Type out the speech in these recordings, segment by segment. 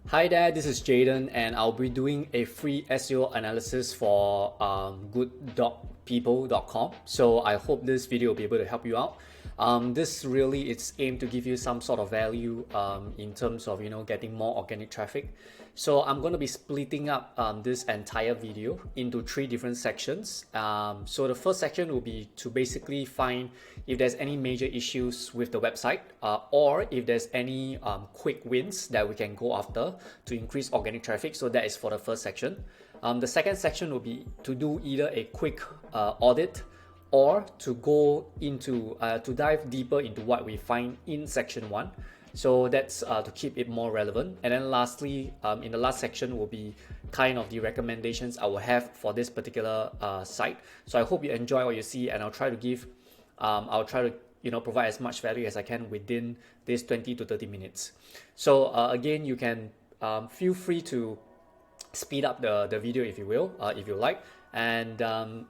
Hi there, this is Jaden and I'll be doing a free SEO analysis for good.people.com. So I hope this video will be able to help you out. This really it's aimed to give you some sort of value in terms of getting more organic traffic. So I'm going to be splitting up this entire video into 3 different sections. So the first section will be to basically find if there's any major issues with the website or if there's any quick wins that we can go after to increase organic traffic. So that is for the first section. The second section will be to do either a quick audit or to go into to dive deeper into what we find in section 1. So that's to keep it more relevant. And then lastly, in the last section will be kind of the recommendations I will have for this particular site. So I hope you enjoy what you see, and I'll try to provide as much value as I can within this 20 to 30 minutes. So again, you can feel free to speed up the video if you will, if you like, and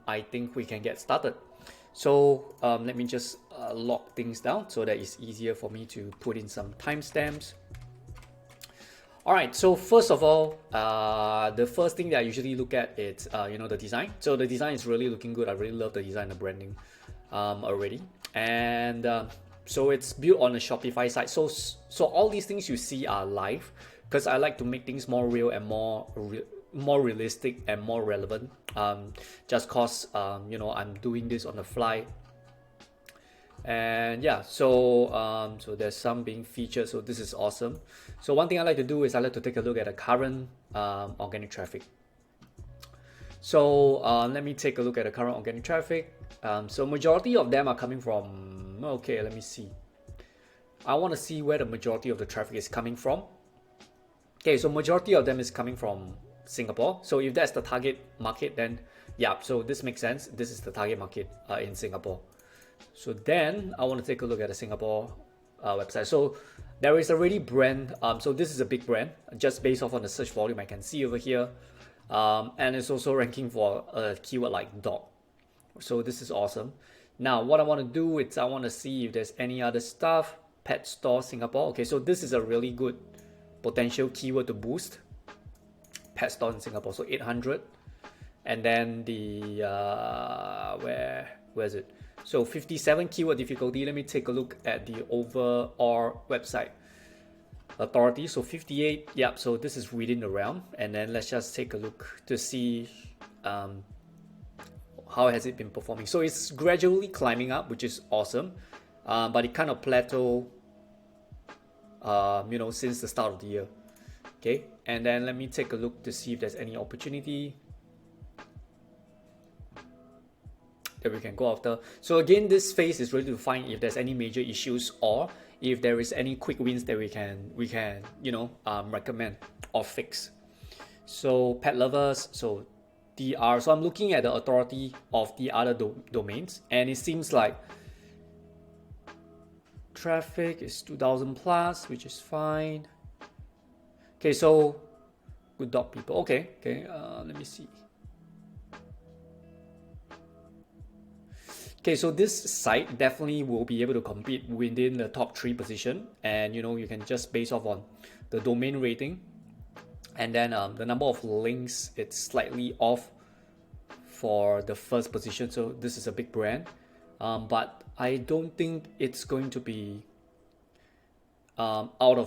I think we can get started. So let me just lock things down so that it's easier for me to put in some timestamps. Alright, so first of all, the first thing that I usually look at is the design. So the design is really looking good. I really love the design, the branding already. And so it's built on a Shopify site. So all these things you see are live because I like to make things more real and more realistic and more relevant, just cause I'm doing this on the fly. And yeah, so there's some being featured, so this is awesome. So one thing I like to do is I like to take a look at the current organic traffic. So let me take a look at the current organic traffic. So majority of them are coming from, okay, let me see. I want to see where the majority of the traffic is coming from. Okay, so majority of them is coming from Singapore. So if that's the target market, then yeah, so this makes sense. This is the target market in Singapore. So then I want to take a look at the Singapore website. So there is already brand. So this is a big brand just based off on the search volume I can see over here. And it's also ranking for a keyword like dog. So this is awesome. Now what I want to do is I want to see if there's any other stuff. Pet store Singapore. Okay, so this is a really good potential keyword to boost. Pet store in Singapore, so 800, and then the where is it? So 57 keyword difficulty. Let me take a look at the overall website authority. So 58. Yeah, so this is within the realm. And then let's just take a look to see how has it been performing. So it's gradually climbing up, which is awesome, but it kind of plateaued since the start of the year. Okay, and then let me take a look to see if there's any opportunity that we can go after. So again, this phase is really to find if there's any major issues or if there is any quick wins that we can recommend or fix. So pet lovers, so DR. So I'm looking at the authority of the other domains, and it seems like traffic is 2,000 plus, which is fine. Okay, so good dog people. Okay, let me see. Okay, so this site definitely will be able to compete within the top 3 position, and you can just base off on the domain rating, and then the number of links, it's slightly off for the first position. So this is a big brand, but I don't think it's going to be out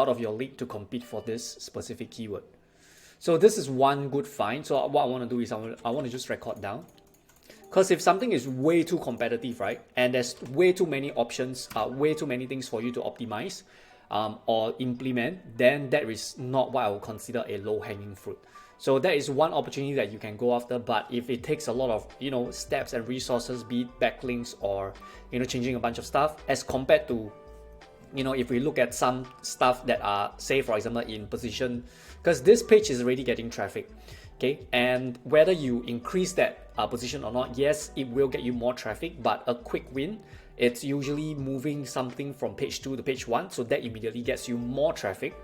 of your league to compete for this specific keyword. So this is one good find. So what I want to do is I want to just record down, because if something is way too competitive, right, and there's way too many options, way too many things for you to optimize or implement, then that is not what I would consider a low-hanging fruit. So that is one opportunity that you can go after, but if it takes a lot of steps and resources, be it backlinks or changing a bunch of stuff, as compared to if we look at some stuff that are, say for example, in position, because this page is already getting traffic, okay, and whether you increase that position or not, yes, it will get you more traffic, but a quick win, it's usually moving something from page 2 to page 1, so that immediately gets you more traffic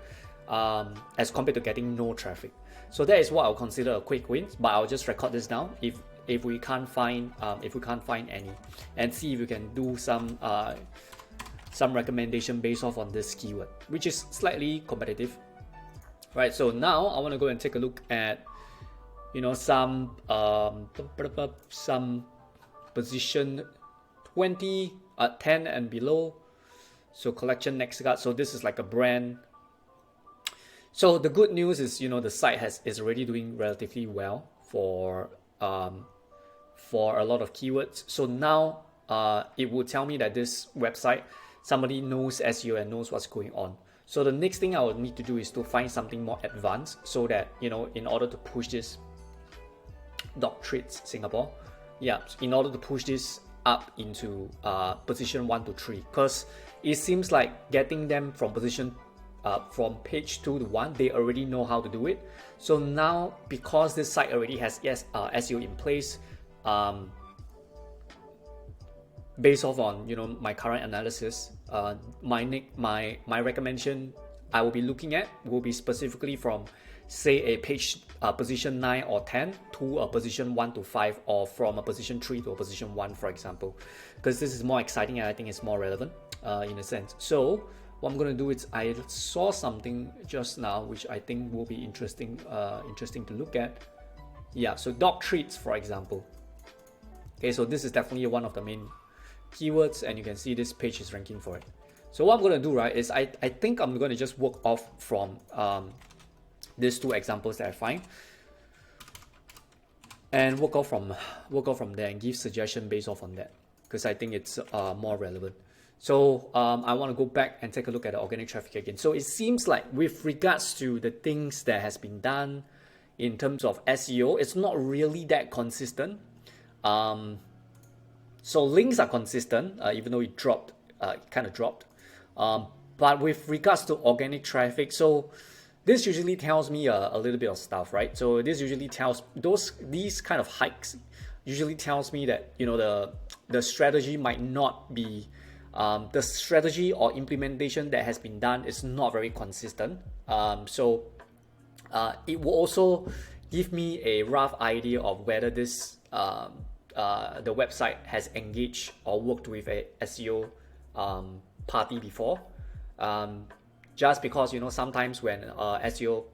as compared to getting no traffic. So that is what I'll consider a quick win, but I'll just record this down if we can't find any, and see if we can do some some recommendation based off on this keyword, which is slightly competitive. Right, so now I want to go and take a look at, you know, some position 20, 10 and below. So collection next card. So this is like a brand. So the good news is, you know, the site is already doing relatively well for a lot of keywords. So now it will tell me that this website, somebody knows SEO and knows what's going on. So the next thing I would need to do is to find something more advanced, so that, you know, in order to push this dog treats Singapore, yeah, in order to push this up into position 1 to 3, because it seems like getting them from position from page 2 to 1, they already know how to do it. So now, because this site already has SEO in place, based off on, you know, my current analysis, my recommendation I will be looking at will be specifically from, say, a page position 9 or 10 to a position 1 to 5, or from a position 3 to a position 1, for example, because this is more exciting and I think it's more relevant in a sense. So what I'm going to do is, I saw something just now which I think will be interesting to look at. Yeah, so dog treats, for example. Okay, so this is definitely one of the main keywords, and you can see this page is ranking for it. So what I'm going to do, right, is I think I'm going to just work off from these 2 examples that I find, and work off from there and give suggestion based off on that, because I think it's more relevant. So I want to go back and take a look at the organic traffic again. So it seems like, with regards to the things that has been done in terms of SEO, it's not really that consistent. So links are consistent, even though it dropped, kind of dropped. But with regards to organic traffic, so this usually tells me a little bit of stuff, right? So this usually tells these kind of hikes usually tells me that, you know, the strategy might not be, the strategy or implementation that has been done is not very consistent. So it will also give me a rough idea of whether this the website has engaged or worked with a SEO party before. Just because, you know, sometimes when SEO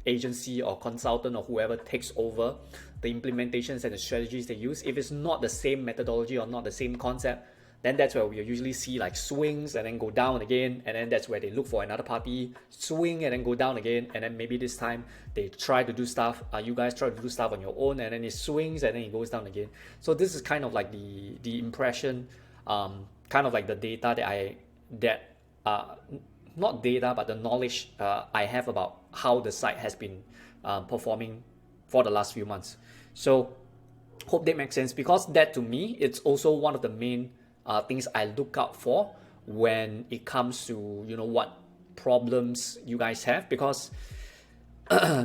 agency or consultant or whoever takes over the implementations and the strategies they use, if it's not the same methodology or not the same concept, then that's where we usually see like swings and then go down again, and then that's where they look for another party, swing and then go down again, and then maybe this time they try to do stuff, you guys try to do stuff on your own, and then it swings and then it goes down again. So this is kind of like the impression, kind of like the data not data, but the knowledge I have about how the site has been performing for the last few months. So hope that makes sense, because that, to me, it's also one of the main things I look out for when it comes to, you know, what problems you guys have, because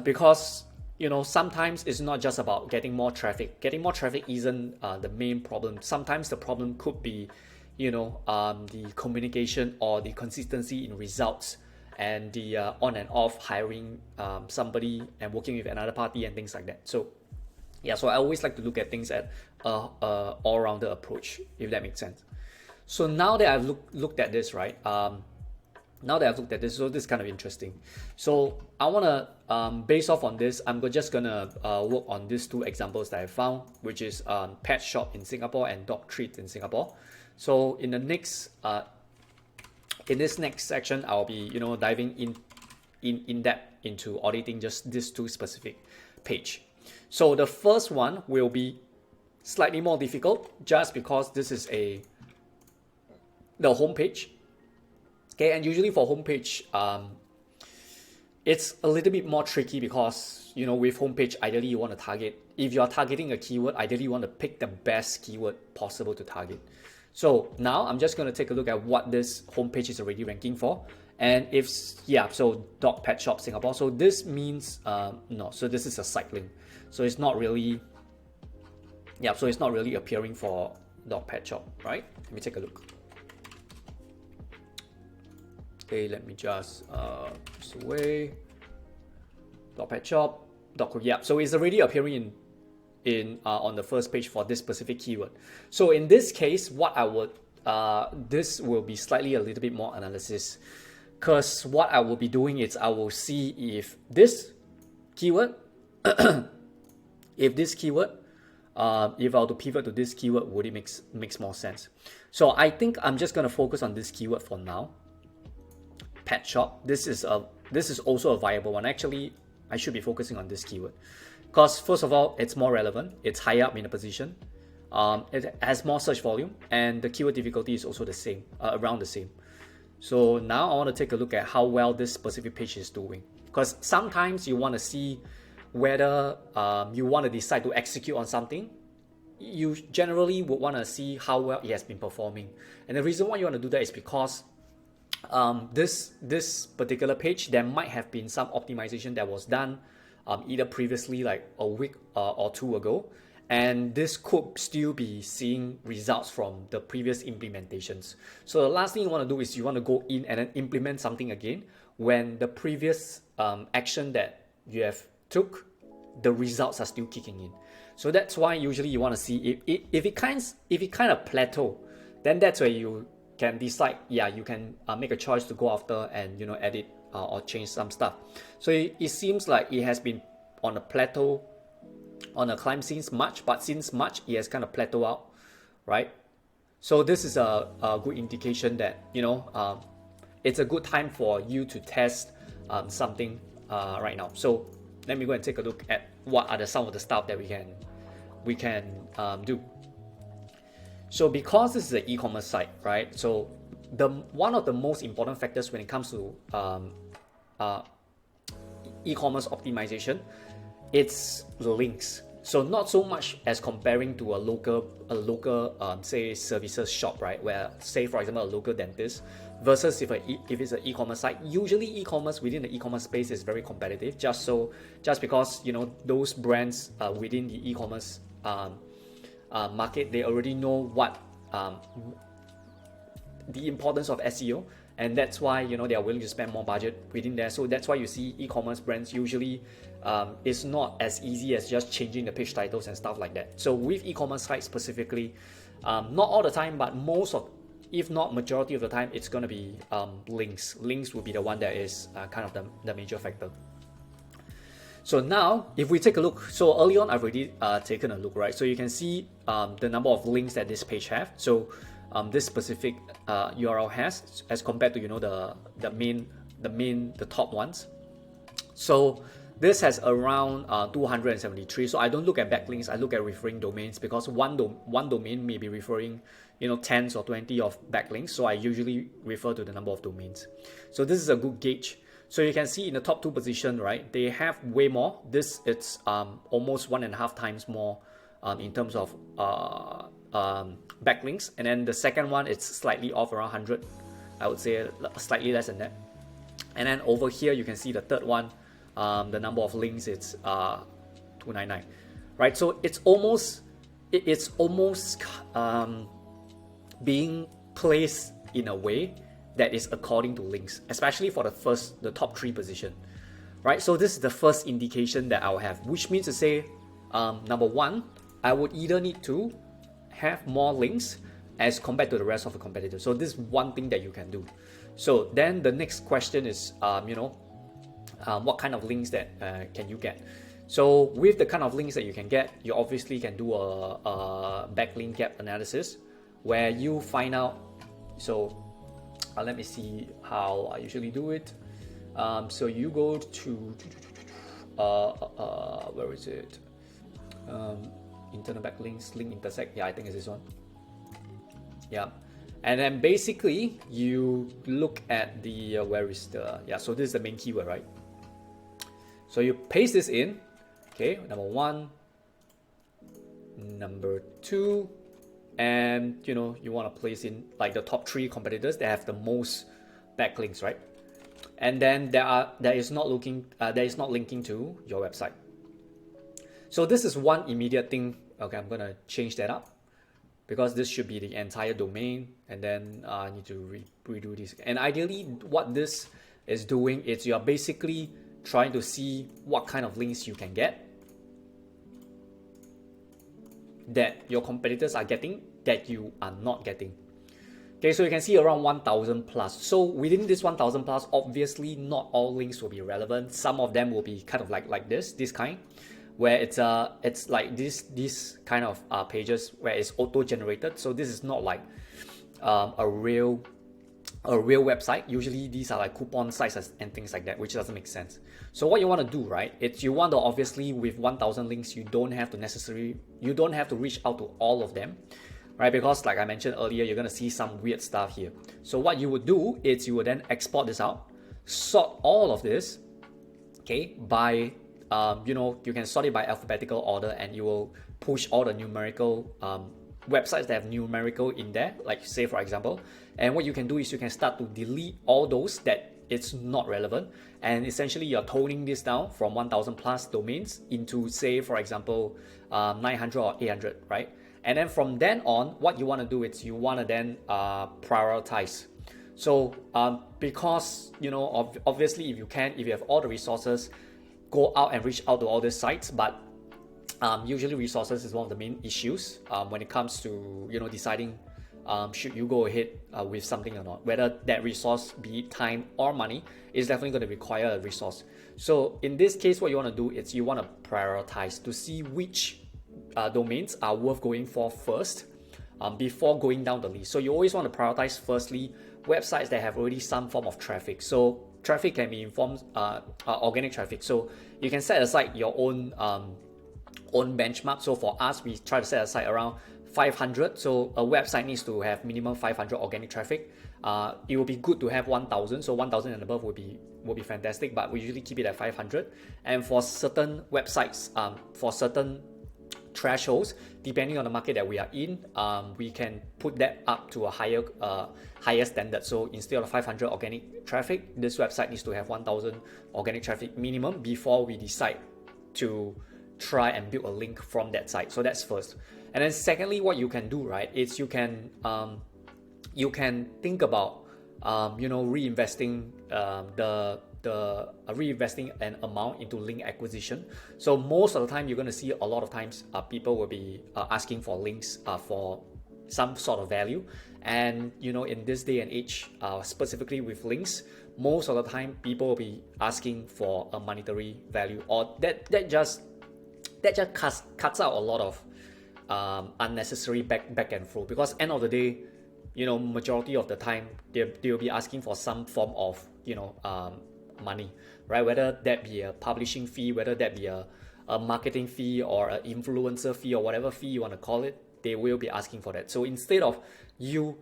because, you know, sometimes it's not just about getting more traffic. Getting more traffic isn't the main problem. Sometimes the problem could be, you know, the communication or the consistency in results, and the on and off hiring somebody and working with another party and things like that. So yeah, so I always like to look at things at all-rounder approach, if that makes sense. So now that I've looked at this, right? Now that I've looked at this, so this is kind of interesting. So I want to, based off on this, I'm just gonna work on these 2 examples that I found, which is pet shop in Singapore and dog treats in Singapore. So in the next, in this next section, I'll be, you know, diving in depth into auditing just these 2 specific page. So the first one will be slightly more difficult, just because this is the homepage. Okay, and usually for homepage, it's a little bit more tricky, because, you know, with homepage, ideally you want to target, if you are targeting a keyword, ideally you want to pick the best keyword possible to target. So now I'm just going to take a look at what this homepage is already ranking for. And if, yeah, so dog pet shop Singapore. So this means, no, so this is a site link. So it's not really, yeah, so it's not really appearing for dog pet shop, right? Let me take a look. Okay, let me just this away. Dog pet shop, dog, yeah. So it's already appearing in on the first page for this specific keyword. So in this case, what I would this will be slightly a little bit more analysis, because what I will be doing is I will see if this keyword, if this keyword, if I were to pivot to this keyword, would it makes more sense? So I think I'm just gonna focus on this keyword for now. Pet shop. This is also a viable one. Actually, I should be focusing on this keyword because first of all, it's more relevant. It's higher up in the position. It has more search volume, and the keyword difficulty is also the same, around the same. So now I want to take a look at how well this specific page is doing, because sometimes you want to see whether you want to decide to execute on something. You generally would want to see how well it has been performing, and the reason why you want to do that is because this particular page, there might have been some optimization that was done either previously, like a week or two ago, and this could still be seeing results from the previous implementations. So the last thing you want to do is you want to go in and then implement something again when the previous action that you have took, the results are still kicking in. So that's why usually you want to see if it kind of plateau, then that's where you can decide, yeah, you can make a choice to go after and edit or change some stuff. So it seems like it has been on a plateau, on a climb since March, but since March it has kind of plateaued out, right? So this is a good indication that it's a good time for you to test something right now. So let me go and take a look at what are some of the stuff that we can do. So because this is an e-commerce site, right? So one of the most important factors when it comes to e-commerce optimization, it's the links. So not so much as comparing to a local say services shop, right? Where say for example a local dentist versus if it's an e-commerce site. Usually e-commerce within the e-commerce space is very competitive, just because those brands within the e-commerce market, they already know what the importance of SEO, and that's why they are willing to spend more budget within there. So that's why you see e-commerce brands usually it's not as easy as just changing the page titles and stuff like that. So with e-commerce sites specifically, not all the time, but most of, if not majority of the time, it's going to be links. Links will be the one that is kind of the major factor. So now, if we take a look, so early on I've already taken a look, right? So you can see the number of links that this page have. So this specific URL has, as compared to the top ones. So this has around 273. So I don't look at backlinks, I look at referring domains, because one domain may be referring tens or 20 of backlinks. So I usually refer to the number of domains. So this is a good gauge. So you can see in the top two position, right, they have way more. This, it's almost 1.5 times more in terms of backlinks. And then the second one, it's slightly off, around 100. I would say slightly less than that. And then over here, you can see the third one, the number of links, it's 299, right? So it's almost being placed in a way that is according to links, especially for the top 3 position, right? So this is the first indication that I'll have, which means to say, number one, I would either need to have more links as compared to the rest of the competitors. So this is one thing that you can do. So then the next question is, what kind of links that can you get? So with the kind of links that you can get, you obviously can do a backlink gap analysis where you find out. So let me see how I usually do it. So you go to where is it? Internal backlinks, link intersect. Yeah, I think it's this one. Yeah, and then basically you look at the where is the, yeah, so this is the main keyword, right? So you paste this in. Okay, number one, number two, and you want to place in like the top 3 competitors that have the most backlinks, right? And then there is not linking to your website. So this is one immediate thing. Okay, I'm gonna change that up because this should be the entire domain, and then I need to redo this. And ideally, what this is doing is you're basically trying to see what kind of links you can get that your competitors are getting that you are not getting. Okay, so you can see around 1000 plus. So within this 1000 plus, obviously not all links will be relevant. Some of them will be kind of like this kind, where it's like this kind of pages where it's auto generated. So this is not like a real website. Usually these are like coupon sites and things like that, which doesn't make sense. So what you want to do, right? It's you want to obviously with 1000 links, you don't have to reach out to all of them, right? Because like I mentioned earlier, you're going to see some weird stuff here. So what you would do is you would then export this out, sort all of this, okay, by you can sort it by alphabetical order, and you will push all the numerical websites that have numerical in there, like say for example. And what you can do is you can start to delete all those that it's not relevant, and essentially you're toning this down from 1000 plus domains into say for example 900 or 800, right? And then from then on, what you want to do is you want to then prioritize. So because obviously if you have all the resources, go out and reach out to all these sites, but usually resources is one of the main issues when it comes to deciding should you go ahead with something or not. Whether that resource, be it time or money, is definitely going to require a resource. So in this case, what you want to do is you want to prioritize to see which domains are worth going for first before going down the list. So you always want to prioritize firstly websites that have already some form of traffic. So traffic can be informed organic traffic. So you can set aside your own benchmark. So for us, we try to set aside around 500. So a website needs to have minimum 500 organic traffic. It will be good to have 1000. So 1000 and above will be fantastic, but we usually keep it at 500. And for certain websites, for certain thresholds, depending on the market that we are in, we can put that up to a higher standard. So instead of 500 organic traffic, this website needs to have 1000 organic traffic minimum before we decide to try and build a link from that site. So that's first. And then secondly, what you can do, right, is you can think about reinvesting reinvesting an amount into link acquisition. So most of the time, you're going to see a lot of times people will be asking for links for some sort of value. And in this day and age, specifically with links, most of the time people will be asking for a monetary value, or that just cuts out a lot of unnecessary back and forth, because end of the day, majority of the time they will be asking for some form of money, right? Whether that be a publishing fee, whether that be a marketing fee or an influencer fee or whatever fee you want to call it, they will be asking for that. So instead of you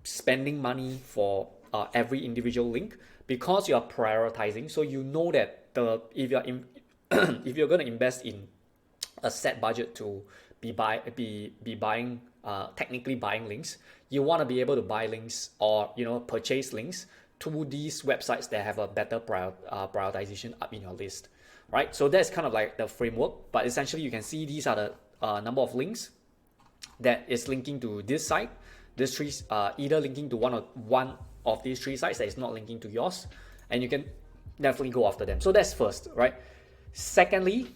spending money for every individual link, because you are prioritizing, so that if you're going to invest in a set budget to be buying technically buying links, you want to be able to buy links or purchase links to these websites that have a better prioritization up in your list, right? So that's kind of like the framework, but essentially you can see these are the number of links that is linking to this site, this three, either linking to one of these three sites that is not linking to yours, and you can definitely go after them. So that's first, right? Secondly,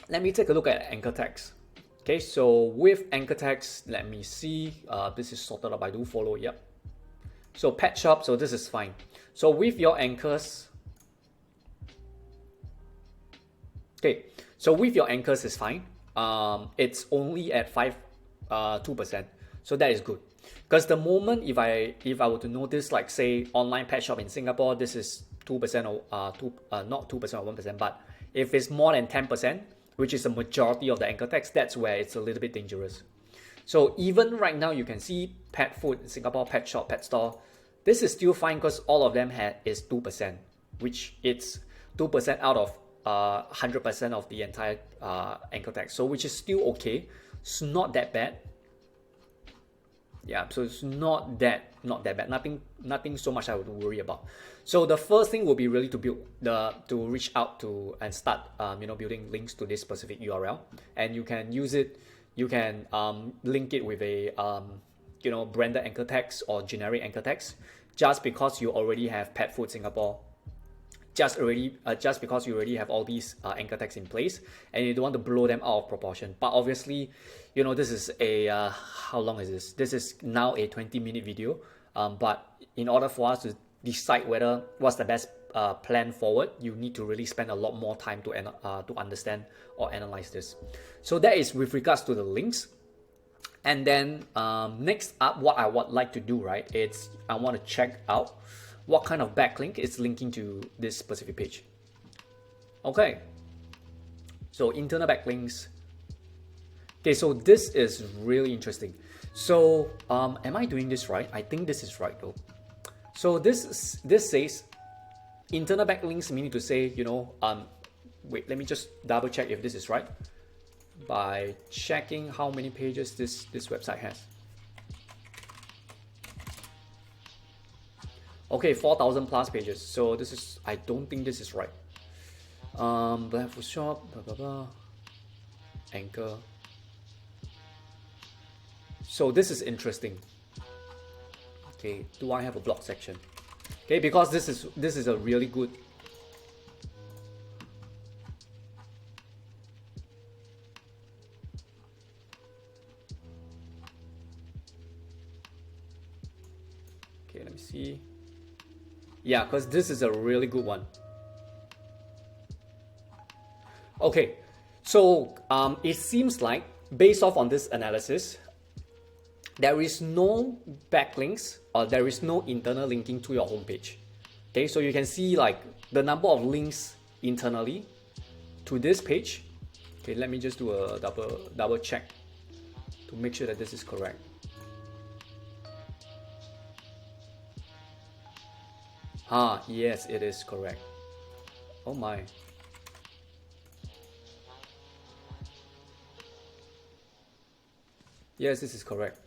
let me take a look at anchor tags. Okay, so with anchor tags, let me see. This is sorted up by do follow. Yep. So pet shop. So this is fine. So with your anchors, okay. So with your anchors is fine. It's only at 2%. So that is good. Because the moment if I were to notice, like say online pet shop in Singapore, this is 2% or not 2% or 1%, but if it's more than 10%, which is the majority of the anchor tags, that's where it's a little bit dangerous. So even right now, you can see pet food, Singapore pet shop, pet store. This is still fine because all of them is 2%, which it's 2% out of 100% of the entire anchor tag. So which is still okay. It's not that bad. Yeah, so it's not that bad. Nothing so much I would worry about. So the first thing will be really to reach out to and start building links to this specific URL, and you can use it. You can link it with a branded anchor tags or generic anchor tags, just because you already have Pet Food Singapore, just because you already have all these anchor tags in place and you don't want to blow them out of proportion. But obviously, you know, this is a how long is this? This is now a 20-minute video. But in order for us to decide whether what's the best plan forward, you need to really spend a lot more time to understand or analyze this. So that is with regards to the links. And then next up, what I would like to do, right, is I want to check out what kind of backlink is linking to this specific page. Okay, so internal backlinks. Okay, so this is really interesting. So am I doing this right? I think this is right though. So this says internal backlinks, meaning to say, you know, wait, let me just double check if this is right by checking how many pages this website has. Okay, 4,000 plus pages. So this is, I don't think this is right. Black food shop, blah blah blah. Anchor. So this is interesting. Okay, do I have a blog section? Okay, because this is a really good. Okay, let me see. Yeah, because this is a really good one. Okay, so it seems like based off on this analysis, there is no backlinks or there is no internal linking to your homepage. Okay, so you can see like the number of links internally to this page. Okay, let me just do a double check to make sure that this is correct. Yes, it is correct. Oh my. Yes, this is correct.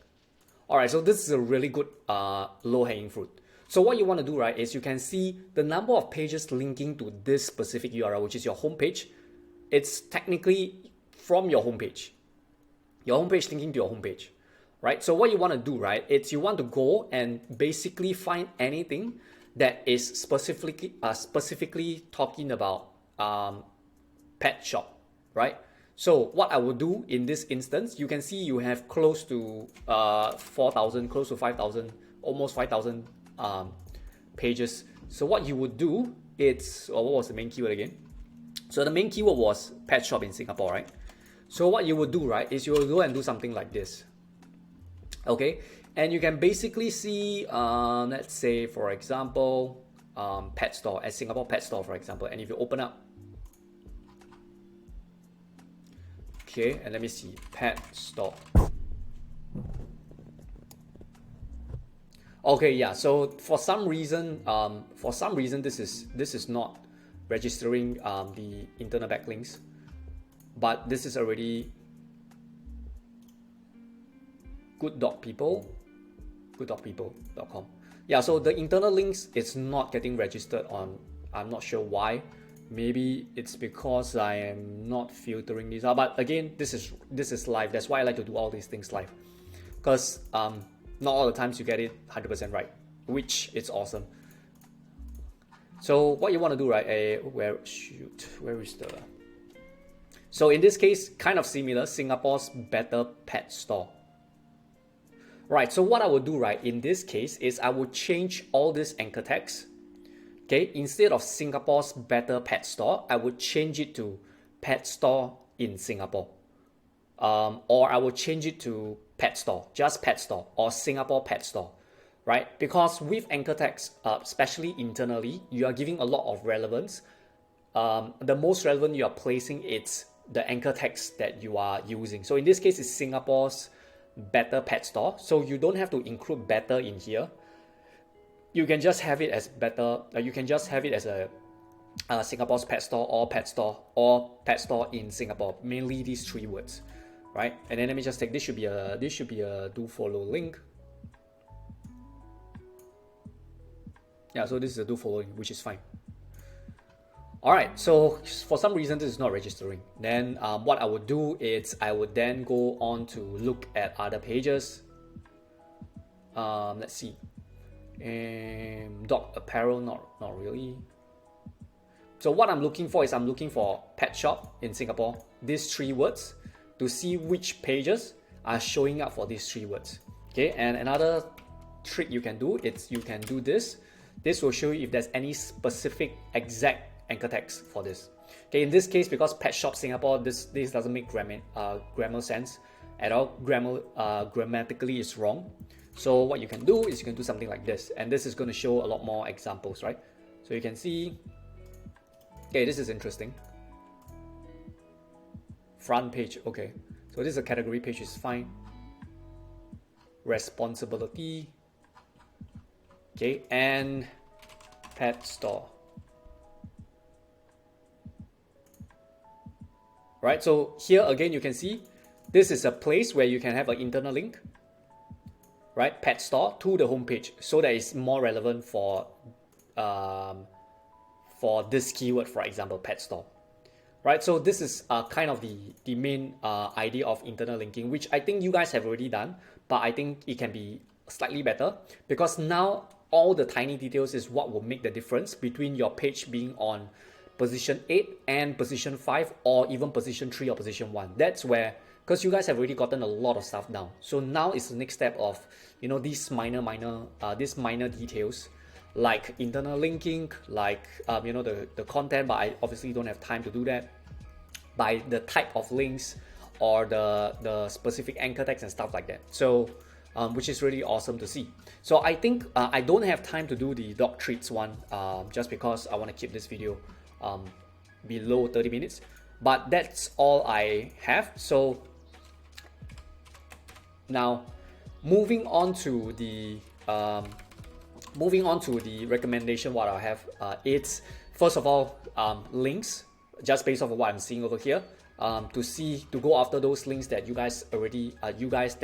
All right, so this is a really good low-hanging fruit. So what you want to do, right, is you can see the number of pages linking to this specific URL, which is your homepage. It's technically from your homepage. Your homepage linking to your homepage, right? So what you want to do, right, is you want to go and basically find anything that is specifically talking about pet shop, right? So what I will do in this instance, you can see you have close to 4,000, close to 5,000, almost 5,000 pages. So what you would do, what was the main keyword again? So the main keyword was pet shop in Singapore, right? So what you would do, right, is you will go and do something like this. Okay, and you can basically see, let's say, for example, pet store, at Singapore pet store, for example, and if you open up, okay, and let me see, pet store. Okay, yeah, so for some reason this is not registering the internal backlinks, but this is already gooddogpeople.com. Yeah, so the internal links is not getting registered on, I'm not sure why. Maybe it's because I am not filtering these out. But again, this is live. That's why I like to do all these things live, because not all the times you get it 100% right, which is awesome. So what you want to do, right? Where is the? So in this case, kind of similar, Singapore's better pet store. Right, so what I will do, right, in this case is I will change all these anchor tags. Okay, instead of Singapore's better pet store, I would change it to pet store in Singapore. Or I will change it to pet store, just pet store, or Singapore pet store, right? Because with anchor tags, especially internally, you are giving a lot of relevance. The most relevant you are placing, it's the anchor tags that you are using. So in this case, it's Singapore's better pet store. So you don't have to include better in here. You can just have it as better. You can just have it as a Singapore's pet store or pet store in Singapore. Mainly these three words, right? And then let me just take, this should be a do follow link. Yeah, so this is a do follow link, which is fine. All right, so for some reason this is not registering. Then what I would do is I would then go on to look at other pages. Let's see. Dog apparel, not really. So what I'm looking for is I'm looking for pet shop in Singapore, these 3 words, to see which pages are showing up for these 3 words. Okay, and another trick you can do is you can do this. This will show you if there's any specific exact anchor text for this. Okay, in this case, because pet shop Singapore, this doesn't make grammar sense at all. Grammatically is wrong. So what you can do is you can do something like this, and this is going to show a lot more examples, right? So you can see, okay, this is interesting. Front page, okay. So this is a category page, is fine. Responsibility, okay, and pet store. Right, so here again you can see this is a place where you can have an internal link, right, pet store, to the homepage, so that it's more relevant for this keyword, for example, pet store. Right, so this is kind of the main idea of internal linking, which I think you guys have already done, but I think it can be slightly better, because now all the tiny details is what will make the difference between your page being on position 8 and position 5, or even position 3 or position 1. That's where, because you guys have already gotten a lot of stuff down. So now it's the next step of, you know, these minor details, like internal linking, like you know, the content, but I obviously don't have time to do that, by the type of links or the specific anchor text and stuff like that. So which is really awesome to see. So I think I don't have time to do the dog treats one, just because I want to keep this video below 30 minutes, but that's all I have. So now moving on to the recommendation, what I have, it's first of all links, just based off of what I'm seeing over here, to go after those links that you guys already you guys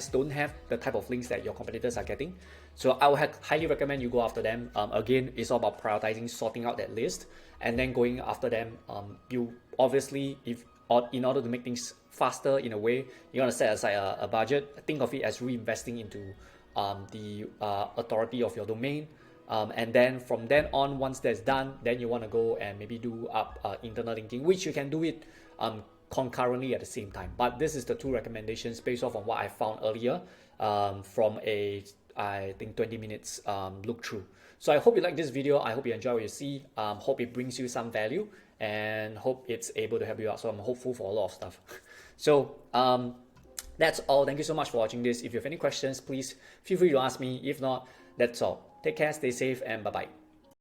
don't have the type of links that your competitors are getting. So I would highly recommend you go after them. Again, it's all about prioritizing, sorting out that list, and then going after them. You obviously, in order to make things faster, in a way, you're gonna set aside a budget. Think of it as reinvesting into the authority of your domain, and then from then on, once that's done, then you want to go and maybe do up internal linking, which you can do it concurrently at the same time. But this is the 2 recommendations based off on what I found earlier, from a, I think, 20 minutes look through. So I hope you like this video. I hope you enjoy what you see. Hope it brings you some value, and hope it's able to help you out. So I'm hopeful for a lot of stuff. So that's all. Thank you so much for watching this. If you have any questions, please feel free to ask me. If not, that's all. Take care, stay safe, and bye-bye.